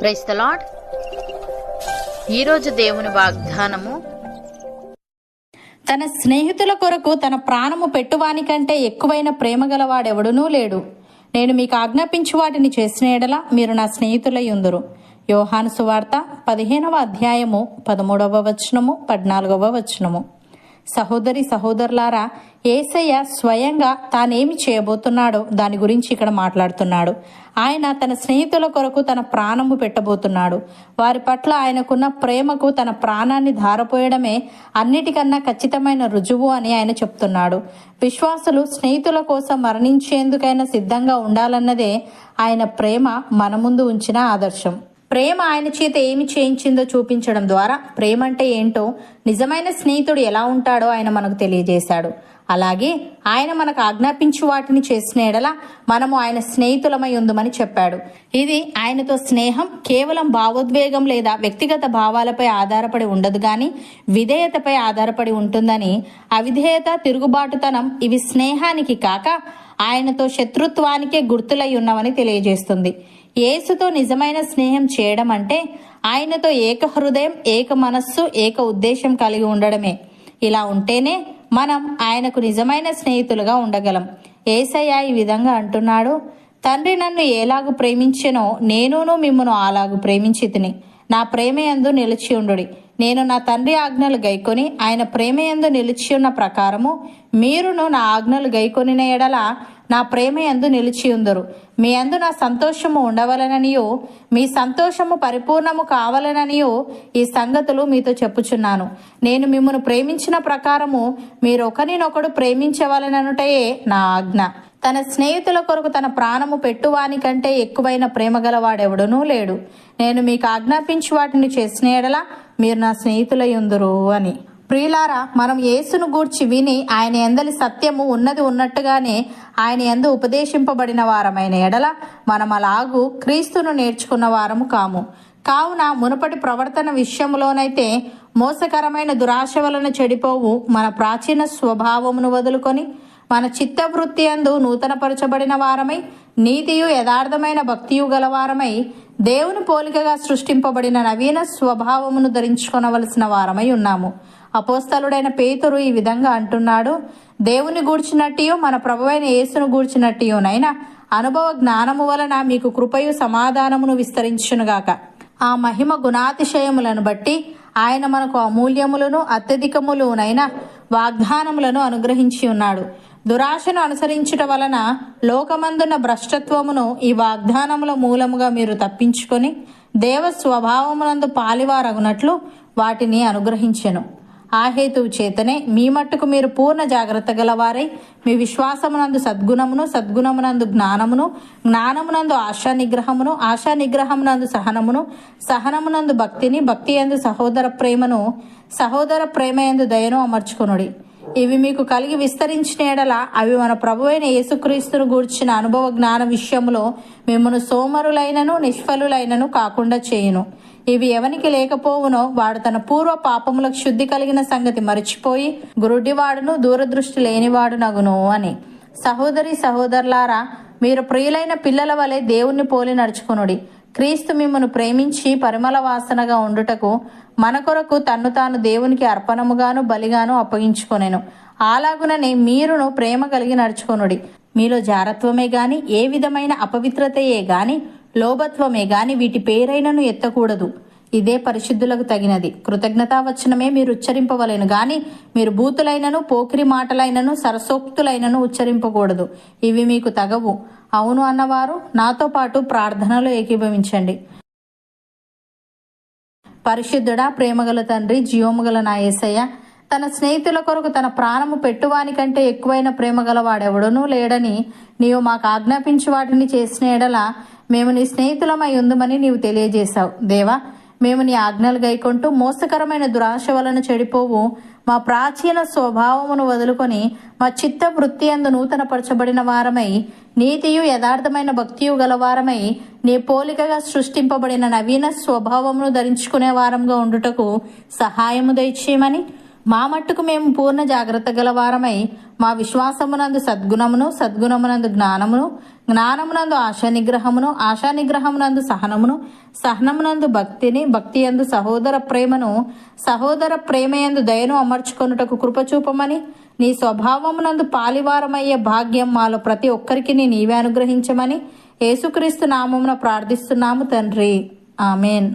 Praise the lord. ఈరోజు దేవుని వాగ్దానము, తన స్నేహితుల కొరకు తన ప్రాణము పెట్టువానికంటే ఎక్కువైన ప్రేమ గలవాడెవడునూ లేడు. నేను మీకు ఆజ్ఞాపించు వాటిని చేసిన ఎడల మీరు నా స్నేహితులై ఉందురు. యోహాను సువార్త 15వ అధ్యాయము 13వ వచనము 14వ వచనము. సహోదరి సహోదరులారా, యేసయ్య స్వయంగా తానేమి చేయబోతున్నాడో దాని గురించి ఇక్కడ మాట్లాడుతున్నాడు. ఆయన తన స్నేహితుల కొరకు తన ప్రాణము పెట్టబోతున్నాడు. వారి పట్ల ఆయనకున్న ప్రేమకు తన ప్రాణాన్ని ధారపోయడమే అన్నిటికన్నా ఖచ్చితమైన రుజువు అని ఆయన చెప్తున్నాడు. విశ్వాసులు స్నేహితుల కోసం మరణించేందుకైనా సిద్ధంగా ఉండాలన్నదే ఆయన ప్రేమ మన ముందు ఉంచిన ఆదర్శం. ప్రేమ ఆయన చేత ఏమి చేయించిందో చూపించడం ద్వారా ప్రేమ అంటే ఏంటో, నిజమైన స్నేహితుడు ఎలా ఉంటాడో ఆయన మనకు తెలియజేశాడు. అలాగే ఆయన మనకు ఆజ్ఞాపించు వాటిని చేసిన ఎడల మనము ఆయన స్నేహితులమై ఉందమని చెప్పాడు. ఇది ఆయనతో స్నేహం కేవలం భావోద్వేగం లేదా వ్యక్తిగత భావాలపై ఆధారపడి ఉండదు గాని విధేయతపై ఆధారపడి ఉంటుందని, అవిధేయత, తిరుగుబాటుతనం ఇవి స్నేహానికి కాక ఆయనతో శత్రుత్వానికే గుర్తులై ఉన్నవని తెలియజేస్తుంది. యేసుతో నిజమైన స్నేహం చేయడం అంటే ఆయనతో ఏక హృదయం, ఏక మనస్సు, ఏక ఉద్దేశం కలిగి ఉండడమే. ఇలా ఉంటేనే మనం ఆయనకు నిజమైన స్నేహితులుగా ఉండగలం. యేసయ్య ఈ విధంగా అంటున్నాడు, తండ్రి నన్ను ఎలాగు ప్రేమించెనో నేనును మిమ్మును అలాగు ప్రేమించితిని. నా ప్రేమయందు నిలిచి ఉండుడి. నేను నా తండ్రి ఆజ్ఞలు గైకొని ఆయన ప్రేమయందు నిలిచి ఉన్న ప్రకారము మీరును నా ఆజ్ఞలు గైకొనిన ఎడల నా ప్రేమయందు నిలిచి ఉందరు. మీ అందు నా సంతోషము ఉండవలననియో మీ సంతోషము పరిపూర్ణము కావాలననియో ఈ సంగతులు మీతో చెప్పుచున్నాను. నేను మిమ్మను ప్రేమించిన ప్రకారము మీరు ఒకరినొకడు ప్రేమించవలననుటయే నా ఆజ్ఞ. తన స్నేహితుల కొరకు తన ప్రాణము పెట్టువానికంటే ఎక్కువైన ప్రేమ గలవాడెవడునూ లేడు. నేను మీకు ఆజ్ఞాపించి వాటిని చేసిన ఎడల మీరు నా స్నేహితులై ఉందురు అని. ప్రియులారా, మనం యేసును గూర్చి విని ఆయన యందలి సత్యము ఉన్నది ఉన్నట్టుగానే ఆయన యందు ఉపదేశింపబడిన వారమైన ఎడల మనం అలాగూ క్రీస్తును నేర్చుకున్న వారము కాము. కావున మునుపటి ప్రవర్తన విషయములోనైతే మోసకరమైన దురాశ వలన చెడిపోవు మన ప్రాచీన స్వభావమును వదులుకొని మన చిత్తవృత్తి యందు నూతనపరచబడిన వారమై నీతియు యథార్థమైన భక్తియు గలవారమై దేవుని పోలికగా సృష్టింపబడిన నవీన స్వభావమును ధరించుకొనవలసిన వారమై ఉన్నాము. అపోస్తలుడైన పేతురు ఈ విధంగా అంటున్నాడు, దేవుని గూర్చినట్టియో మన ప్రభువైన యేసును గూర్చినట్టియోనైనా అనుభవ జ్ఞానము వలన మీకు కృపయు సమాధానమును విస్తరించునుగాక. ఆ మహిమ గుణాతిశయములను బట్టి ఆయన మనకు అమూల్యములను అత్యధికములునైన వాగ్దానములను అనుగ్రహించి ఉన్నాడు. దురాశను అనుసరించుట వలన లోకమందున్న భ్రష్టత్వమును ఈ వాగ్దానముల మూలముగా మీరు తప్పించుకొని దేవ స్వభావమునందు పాలివారగునట్లు వాటిని అనుగ్రహించెను. ఆ హేతువు చేతనే మీ మట్టుకు మీరు పూర్ణ జాగ్రత్త గలవారై మీ విశ్వాసమునందు సద్గుణమును, సద్గుణమునందు జ్ఞానమును, జ్ఞానమునందు ఆశా నిగ్రహమును, ఆశా నిగ్రహమునందు సహనమును, సహనమునందు భక్తిని, భక్తి యందు సహోదర ప్రేమను, సహోదర ప్రేమ యందు దయను అమర్చుకొనుడి. ఇవి మీకు కలిగి విస్తరించిన ఎడల అవి మన ప్రభువైన యేసుక్రీస్తును గూర్చిన అనుభవ జ్ఞాన విషయములో మిమ్మను సోమరులైనను నిష్ఫలులైనను కాకుండా చేయును. ఇవి ఎవనికి లేకపోవునో వాడు తన పూర్వ పాపములకు శుద్ధి కలిగిన సంగతి మరిచిపోయి గురుడివాడును దూరదృష్టి లేనివాడు నగును అని. సహోదరి సహోదరులారా, మీరు ప్రియులైన పిల్లల వలె దేవుణ్ణి పోలి నడుచుకొనుడి. క్రీస్తు మిమ్మను ప్రేమించి పరిమళ వాసనగా ఉండుటకు మన కొరకు తన్ను తాను దేవునికి అర్పణముగాను బలిగాను అప్పగించుకొనెను. అలాగుననే మీరును ప్రేమ కలిగి నడుచుకొనుడి. మీలో జారత్వమే గాని ఏ విధమైన అపవిత్రతయే గాని లోభత్వమే గాని వీటి పేరైనను ఎత్తకూడదు. ఇదే పరిశుద్ధులకు తగినది. కృతజ్ఞతావచనమే మీరు ఉచ్చరింపవలెను గాని మీరు బూతులైనను పోకిరి మాటలైనను సరసోక్తులైనను ఉచ్చరింపకూడదు. ఇవి మీకు తగవు. అవును అన్నవారు నాతో పాటు ప్రార్థనలో ఏకీభవించండి. పరిశుద్ధుడా, ప్రేమగల తండ్రి, జీవముగల నా యేసయ్య, తన స్నేహితుల కొరకు తన ప్రాణము పెట్టువానికంటే ఎక్కువైన ప్రేమ గల వాడెవడనూ లేడని నీవు మాకు ఆజ్ఞాపించి వాటిని చేసిన ఎడల మేము నీ స్నేహితులమై ఉందమని నీవు తెలియజేశావు. దేవా, మేము నీ ఆజ్ఞలు గైకొంటూ మోసకరమైన దురాశ వలన చెడిపోవు మా ప్రాచీన స్వభావమును వదులుకొని మా చిత్త వృత్తి యందు నూతనపరచబడిన వారమై నీతియు యథార్థమైన భక్తియు గలవారమై నీ పోలికగా సృష్టింపబడిన నవీన స్వభావమును ధరించుకునే వారంగా ఉండుటకు సహాయము దయచేయమని మా మట్టుకు మేము పూర్ణ జాగ్రత్త గలవారమై మా విశ్వాసమునందు సద్గుణమును, సద్గుణమునందు జ్ఞానమును, జ్ఞానమునందు ఆశానిగ్రహమును, ఆశానిగ్రహమునందు సహనమును, సహనమునందు భక్తిని, భక్తియందు సహోదర ప్రేమను, సహోదర ప్రేమయందు దయను అమర్చుకొనుటకు కృపచూపమని నీ స్వభావమునందు పాలివారమయ్యే భాగ్యం మాలో ప్రతి ఒక్కరికి నీవే అనుగ్రహించమని యేసుక్రీస్తు నామమున ప్రార్థిస్తున్నాము తండ్రి. ఆమెన్.